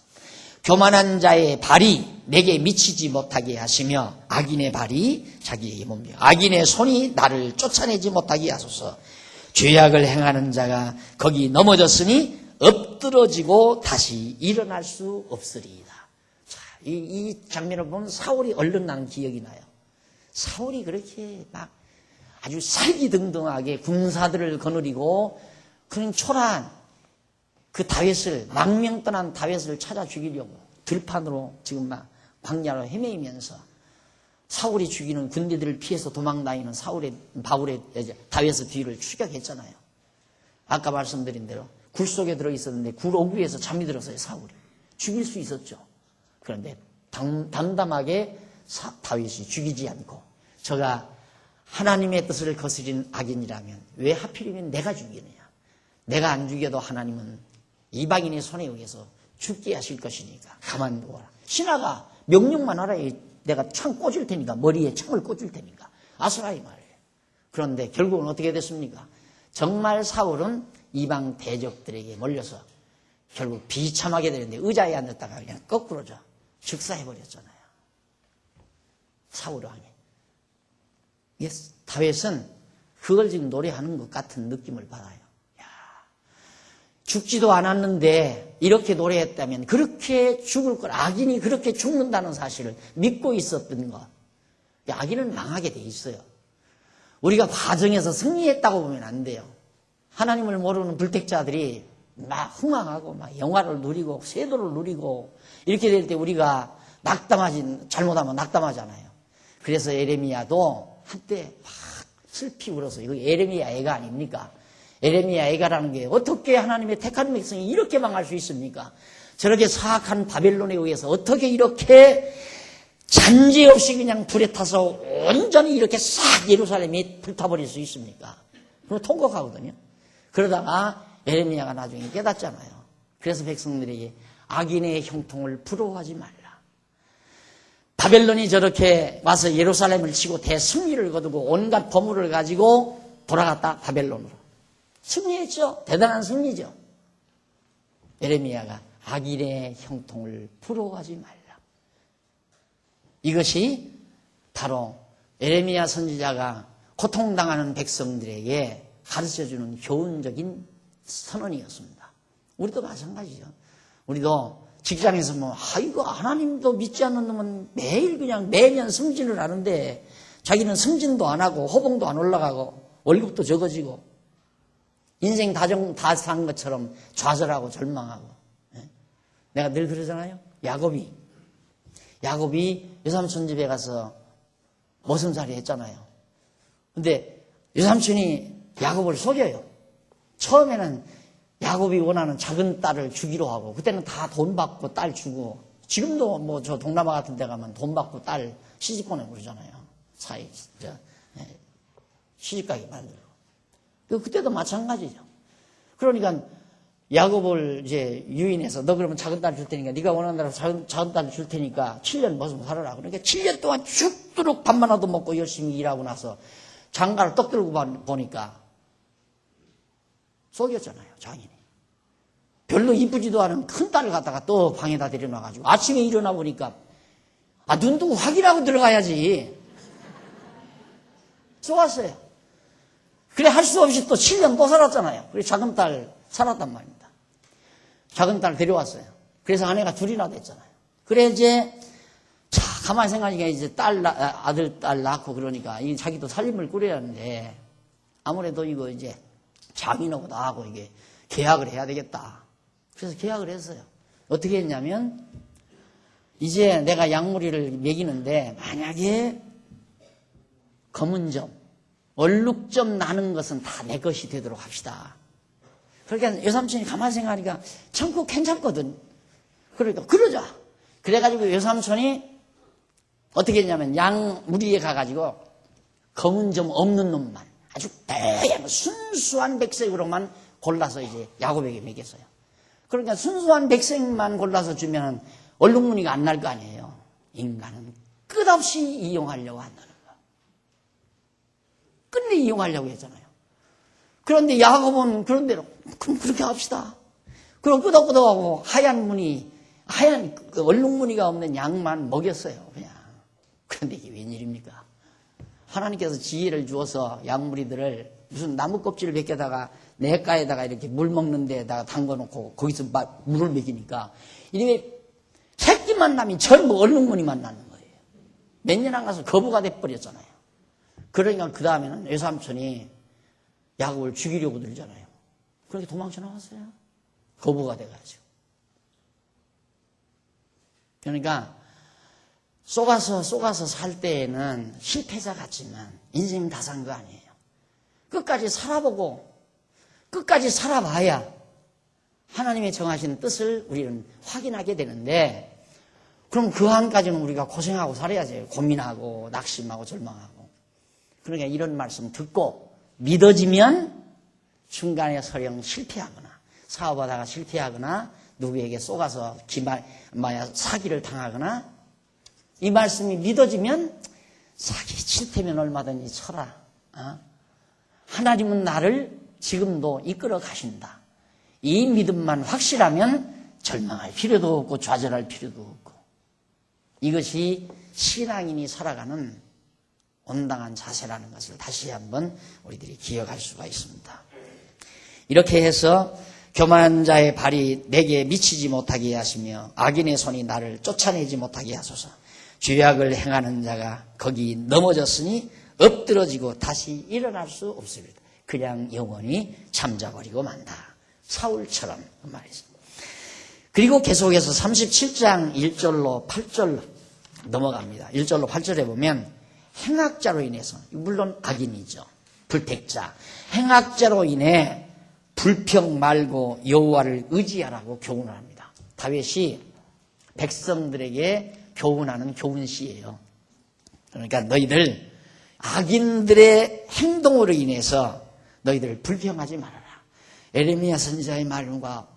교만한 자의 발이 내게 미치지 못하게 하시며 악인의 발이 자기에게 뭡니까? 악인의 손이 나를 쫓아내지 못하게 하소서. 죄악을 행하는 자가 거기 넘어졌으니 엎드러지고 다시 일어날 수 없으리이다. 자, 이 장면을 보면 사울이 얼른 나는 기억이 나요. 사울이 그렇게 막 아주 살기등등하게 군사들을 거느리고 그런 초라한 그 다윗을, 망명 떠난 다윗을 찾아 죽이려고 들판으로 지금 막 광야로 헤매이면서 사울이 죽이는 군대들을 피해서 도망다니는 바울의 다윗의 뒤를 추격했잖아요. 아까 말씀드린 대로 굴 속에 들어있었는데 굴 오구에서 잠이 들었어요. 사울이. 죽일 수 있었죠. 그런데 담담하게 다윗이 죽이지 않고, 저가 하나님의 뜻을 거스린 악인이라면 왜 하필이면 내가 죽이느냐. 내가 안 죽여도 하나님은 이방인의 손에 의해서 죽게 하실 것이니까 가만 두어라. 신하가 명령만 하라. 내가 창 꽂을 테니까, 머리에 창을 꽂을 테니까 아수라 이 말이에요. 그런데 결국은 어떻게 됐습니까? 정말 사울은 이방 대적들에게 몰려서 결국 비참하게 되는데 의자에 앉았다가 그냥 거꾸로져 즉사해버렸잖아요. 사울 왕이. 다윗은 그걸 지금 노래하는 것 같은 느낌을 받아요. 죽지도 않았는데 이렇게 노래했다면 그렇게 죽을 걸, 악인이 그렇게 죽는다는 사실을 믿고 있었던 것. 악인은 망하게 돼 있어요. 우리가 과정에서 승리했다고 보면 안 돼요. 하나님을 모르는 불택자들이 막 흥황하고 막 영화를 누리고 세도를 누리고 이렇게 될 때 우리가 잘못하면 낙담하잖아요. 그래서 예레미야도 한때 막 슬피 울어서, 이거 예레미야 애가 아닙니까? 예레미야 애가라는 게 어떻게 하나님의 택한 백성이 이렇게 망할 수 있습니까? 저렇게 사악한 바벨론에 의해서 어떻게 이렇게 잔재없이 그냥 불에 타서 온전히 이렇게 싹 예루살렘이 불타버릴 수 있습니까? 그거 통곡하거든요. 그러다가 예레미야가 나중에 깨닫잖아요. 그래서 백성들에게 악인의 형통을 부러워하지 말라. 바벨론이 저렇게 와서 예루살렘을 치고 대승리를 거두고 온갖 보물을 가지고 돌아갔다 바벨론으로. 승리했죠. 대단한 승리죠. 예레미야가 악인의 형통을 부러워하지 말라. 이것이 바로 예레미야 선지자가 고통당하는 백성들에게 가르쳐주는 교훈적인 선언이었습니다. 우리도 마찬가지죠. 우리도 직장에서 이거 하나님도 믿지 않는 놈은 매일 그냥 매년 승진을 하는데 자기는 승진도 안 하고 호봉도 안 올라가고 월급도 적어지고 인생 다 산 것처럼 좌절하고 절망하고. 내가 늘 그러잖아요. 야곱이 여삼촌 집에 가서 머슴살이 했잖아요. 근데 여삼촌이 야곱을 속여요. 처음에는 야곱이 원하는 작은 딸을 주기로 하고, 그때는 다 돈 받고 딸 주고, 지금도 저 동남아 같은 데 가면 돈 받고 딸 시집 보내고 그러잖아요. 시집가게 만들고. 그때도 마찬가지죠. 그러니까 야곱을 이제 유인해서 너 그러면 작은 딸 줄 테니까, 네가 원하는 대로 작은 딸 줄 테니까 7년 머슴 살아라. 그러니까 7년 동안 죽도록 밥만 얻어 먹고 열심히 일하고 나서 장가를 떡 들고 보니까 속였잖아요, 장인이. 별로 이쁘지도 않은 큰 딸을 갖다가 또 방에다 데려놔가지고 아침에 일어나 보니까 눈 뜨고 확인하고 들어가야지. 속았어요. 그래 할 수 없이 또 7년 또 살았잖아요. 그래서 작은 딸 살았단 말입니다. 작은 딸 데려왔어요. 그래서 아내가 둘이나 됐잖아요. 그래 이제 가만히 생각하니까 이제 아들, 딸 낳고 그러니까 자기도 살림을 꾸려야 하는데 아무래도 이거 이제 장인하고 나하고 이게 계약을 해야 되겠다. 그래서 계약을 했어요. 어떻게 했냐면 이제 내가 약물이를 먹이는데 만약에 검은 점, 얼룩점 나는 것은 다 내 것이 되도록 합시다. 그러니까 여삼촌이 가만히 생각하니까 참 그거 괜찮거든. 그러니까 그러자. 그래가지고 여삼촌이 어떻게 했냐면 양 무리에 가가지고 검은 점 없는 놈만 아주 대양 순수한 백색으로만 골라서 이제 야곱에게 먹였어요. 그러니까 순수한 백색만 골라서 주면 얼룩무늬가 안 날 거 아니에요. 인간은 끝없이 이용하려고 한다는 거. 끝내 이용하려고 했잖아요. 그런데 야곱은 그런 대로 그럼 그렇게 합시다. 그럼 끄덕끄덕하고 하얀 그 얼룩무늬가 없는 양만 먹였어요. 그냥. 그런데 이게 웬일입니까? 하나님께서 지혜를 주어서 양무리들을 무슨 나무 껍질을 벗겨다가 냇가에다가 이렇게 물 먹는 데에다가 담궈놓고 거기서 물을 먹이니까 이렇게 새끼만 나면 전부 얼룩무늬만 나는 거예요. 몇 년 안 가서 거부가 돼버렸잖아요. 그러니까 그 다음에는 외삼촌이 야곱을 죽이려고 들잖아요. 그렇게 도망쳐 나왔어요. 거부가 돼가지고. 그러니까 쏘가서 살 때에는 실패자 같지만 인생 다 산 거 아니에요. 끝까지 살아보고 끝까지 살아봐야 하나님의 정하신 뜻을 우리는 확인하게 되는데 그럼 그 한까지는 우리가 고생하고 살아야죠. 고민하고 낙심하고 절망하고. 그러니까 이런 말씀 듣고 믿어지면 중간에 설령 실패하거나 사업하다가 실패하거나 누구에게 쏘가서 사기를 당하거나 이 말씀이 믿어지면 사기 칠 테면 얼마든지 쳐라. 하나님은 나를 지금도 이끌어 가신다. 이 믿음만 확실하면 절망할 필요도 없고 좌절할 필요도 없고 이것이 신앙인이 살아가는 온당한 자세라는 것을 다시 한번 우리들이 기억할 수가 있습니다. 이렇게 해서 교만한 자의 발이 내게 미치지 못하게 하시며 악인의 손이 나를 쫓아내지 못하게 하소서. 죄악을 행하는 자가 거기 넘어졌으니 엎드러지고 다시 일어날 수 없습니다. 그냥 영원히 잠자버리고 만다. 사울처럼 그 말이죠. 그리고 계속해서 37장 1절로 8절 넘어갑니다. 1절로 8절에 보면 행악자로 인해서 물론 악인이죠. 불택자. 행악자로 인해 불평 말고 여호와를 의지하라고 교훈을 합니다. 다윗이 백성들에게 교훈하는 교훈시예요. 그러니까 너희들 악인들의 행동으로 인해서 너희들 불평하지 말아라. 에레미야 선지자의 말과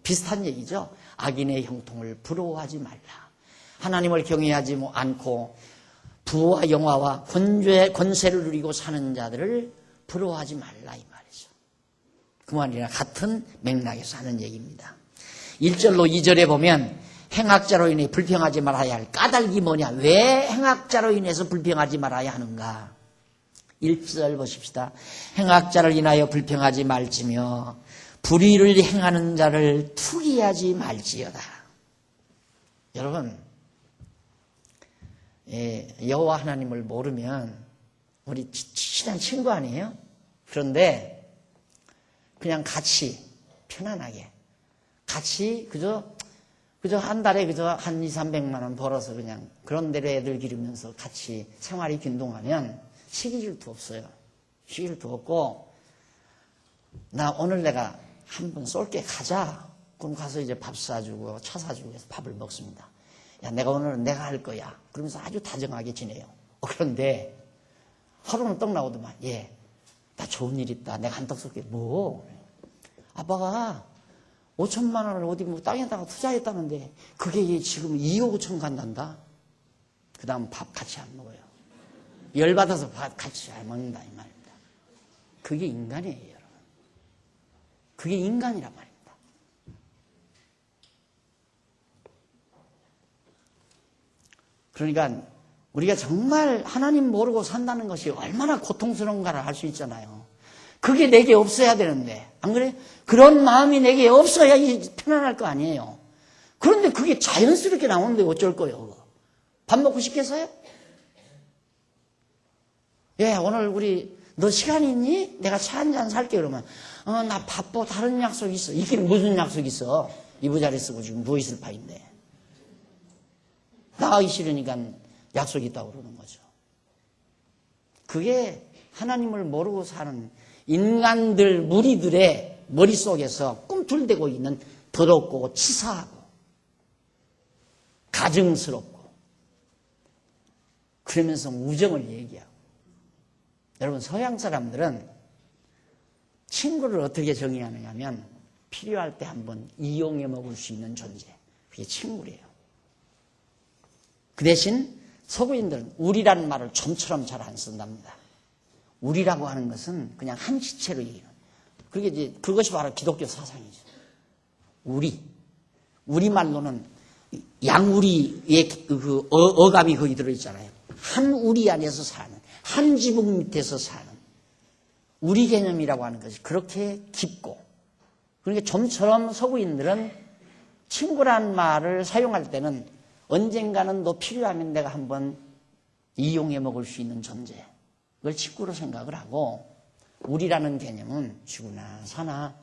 비슷한 얘기죠. 악인의 형통을 부러워하지 말라. 하나님을 경외하지 않고 부와 영화와 권세를 누리고 사는 자들을 부러워하지 말라 이 말이죠. 그 말이랑 같은 맥락에서 하는 얘기입니다. 1절로 2절에 보면 행악자로 인해 불평하지 말아야 할 까닭이 뭐냐? 왜 행악자로 인해서 불평하지 말아야 하는가? 1절 보십시다. 행악자를 인하여 불평하지 말지며 불의를 행하는 자를 투기하지 말지어다. 여러분, 여호와 하나님을 모르면 우리 친한 친구 아니에요? 그런데 그냥 같이 편안하게 같이 그저 한 달에 그저 한 2, 300만 원 벌어서 그냥 그런 데로 애들 기르면서 같이 생활이 빈동하면 시기 질투 없어요. 시기 질투 없고 나 오늘 내가 한번 쏠게 가자. 그럼 가서 이제 밥 사주고 차 사주고 해서 밥을 먹습니다. 야, 내가 오늘은 내가 할 거야. 그러면서 아주 다정하게 지내요. 그런데 하루는 떡 나오더만, 나 좋은 일 있다. 내가 한턱 쏠게. 뭐? 아빠가 5천만 원을 어디 뭐 땅에다가 투자했다는데 그게 지금 2억 5천 간단다. 그 다음 밥 같이 안 먹어요. 열받아서 밥 같이 안 먹는다 이 말입니다. 그게 인간이에요, 여러분. 그게 인간이란 말입니다. 그러니까 우리가 정말 하나님 모르고 산다는 것이 얼마나 고통스러운가를 알 수 있잖아요. 그게 내게 없어야 되는데 안 그래? 그런 마음이 내게 없어야 편안할 거 아니에요. 그런데 그게 자연스럽게 나오는데 어쩔 거예요. 밥 먹고 싶겠어요? 오늘 너 시간 있니? 내가 차 한잔 살게. 그러면 나 바빠. 다른 약속 있어. 있긴 무슨 약속 있어? 이부자리 쓰고 지금 누워있을 파인데 나가기 싫으니까 약속이 있다고 그러는 거죠. 그게 하나님을 모르고 사는 인간들, 무리들의 머릿속에서 꿈틀대고 있는 더럽고 치사하고 가증스럽고 그러면서 우정을 얘기하고. 여러분, 서양 사람들은 친구를 어떻게 정의하느냐 하면 필요할 때 한번 이용해 먹을 수 있는 존재, 그게 친구래요. 그 대신 서구인들은 우리라는 말을 좀처럼 잘 안 쓴답니다. 우리라고 하는 것은 그냥 한 지체로 얘기해요. 그게 이제 그것이 바로 기독교 사상이죠. 우리말로는 양우리의 그 어감이 거기 들어있잖아요. 한 우리 안에서 사는, 한 지붕 밑에서 사는 우리 개념이라고 하는 것이 그렇게 깊고, 그러니까 좀처럼 서구인들은 친구란 말을 사용할 때는 언젠가는 너 필요하면 내가 한번 이용해 먹을 수 있는 존재, 그걸 친구로 생각을 하고, 우리라는 개념은 죽으나 사나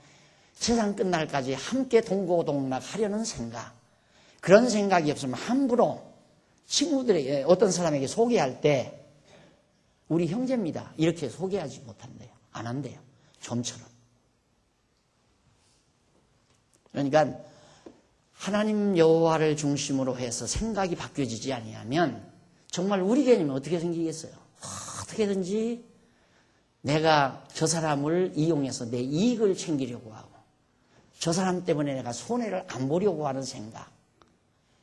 세상 끝날까지 함께 동고동락 하려는 생각, 그런 생각이 없으면 함부로 친구들에게 어떤 사람에게 소개할 때 우리 형제입니다 이렇게 소개하지 못한대요. 안 한대요. 좀처럼. 그러니까 하나님 여호와를 중심으로 해서 생각이 바뀌어지지 아니하면 정말 우리 개념이 어떻게 생기겠어요? 어떻게든지 내가 저 사람을 이용해서 내 이익을 챙기려고 하고, 저 사람 때문에 내가 손해를 안 보려고 하는 생각.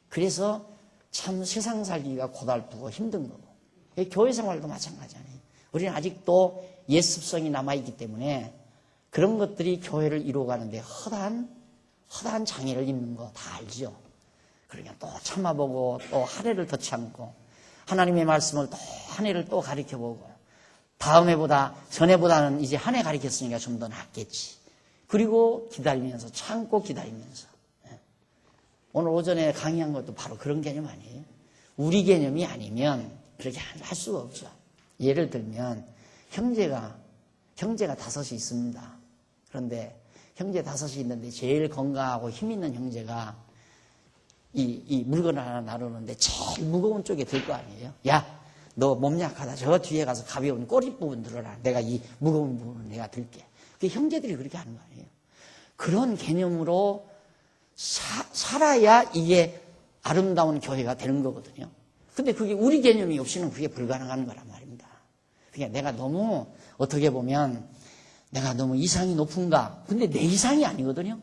그래서 참 세상 살기가 고달프고 힘든 거고, 교회 생활도 마찬가지잖아요. 우리는 아직도 예습성이 남아있기 때문에 그런 것들이 교회를 이루어가는데 허다한 장애를 입는 거 다 알죠. 그러니까 또 참아보고 또 한 해를 더 참고 하나님의 말씀을 또 한 해를 또 가르쳐보고, 다음 해보다 전해보다는 이제 한 해 가르쳤으니까 좀 더 낫겠지. 그리고 기다리면서, 참고 기다리면서. 오늘 오전에 강의한 것도 바로 그런 개념 아니에요? 우리 개념이 아니면 그렇게 할 수가 없죠. 예를 들면 형제가 5이 있습니다. 그런데 형제 5이 있는데 제일 건강하고 힘 있는 형제가 이 물건을 하나 나누는데 제일 무거운 쪽에 들 거 아니에요? 야, 너 몸 약하다. 저 뒤에 가서 가벼운 꼬리 부분 들어라. 내가 이 무거운 부분을 내가 들게. 그 형제들이 그렇게 하는 거 아니에요? 그런 개념으로 살아야 이게 아름다운 교회가 되는 거거든요. 근데 그게 우리 개념이 없이는 그게 불가능한 거란 말입니다. 그러니까 내가 너무, 어떻게 보면 내가 너무 이상이 높은가? 근데 내 이상이 아니거든요.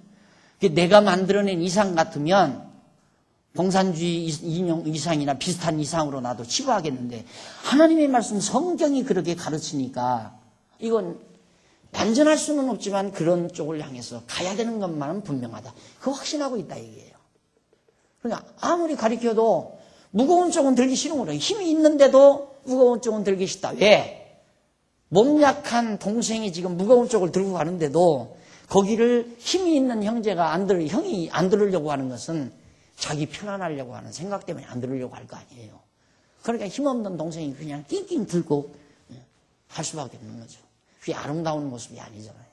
내가 만들어낸 이상 같으면 공산주의 이상이나 비슷한 이상으로 나도 치부하겠는데, 하나님의 말씀 성경이 그렇게 가르치니까 이건 완전할 수는 없지만 그런 쪽을 향해서 가야 되는 것만은 분명하다. 그거 확신하고 있다 얘기예요. 그러니까 아무리 가르쳐도 무거운 쪽은 들기 싫은 거예요. 힘이 있는데도 무거운 쪽은 들기 싫다. 왜? 몸 약한 동생이 지금 무거운 쪽을 들고 가는데도 거기를 힘이 있는 형제가 형이 안 들으려고 하는 것은 자기 편안하려고 하는 생각 때문에 안 들으려고 할 거 아니에요. 그러니까 힘없는 동생이 그냥 낑낑 들고 할 수밖에 없는 거죠. 그게 아름다운 모습이 아니잖아요.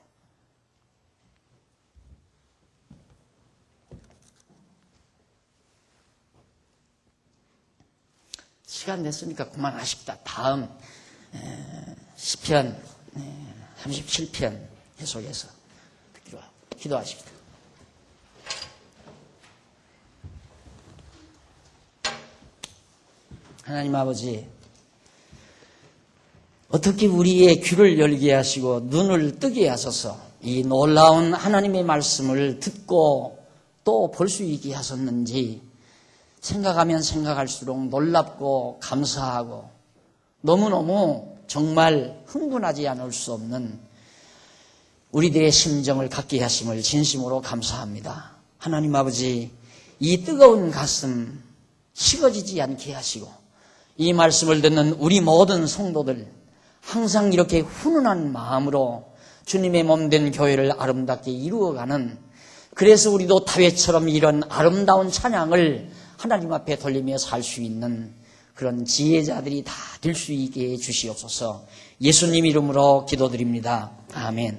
시간 됐으니까 그만하십시다. 다음 시편 37편 계속해서 듣기로 기도하십시다. 하나님 아버지, 어떻게 우리의 귀를 열게 하시고 눈을 뜨게 하셔서 이 놀라운 하나님의 말씀을 듣고 또 볼 수 있게 하셨는지 생각하면 생각할수록 놀랍고 감사하고 너무너무 정말 흥분하지 않을 수 없는 우리들의 심정을 갖게 하심을 진심으로 감사합니다. 하나님 아버지, 이 뜨거운 가슴 식어지지 않게 하시고 이 말씀을 듣는 우리 모든 성도들 항상 이렇게 훈훈한 마음으로 주님의 몸된 교회를 아름답게 이루어가는, 그래서 우리도 다윗처럼 이런 아름다운 찬양을 하나님 앞에 돌리며 살 수 있는 그런 지혜자들이 다 될 수 있게 해 주시옵소서. 예수님 이름으로 기도드립니다. 아멘.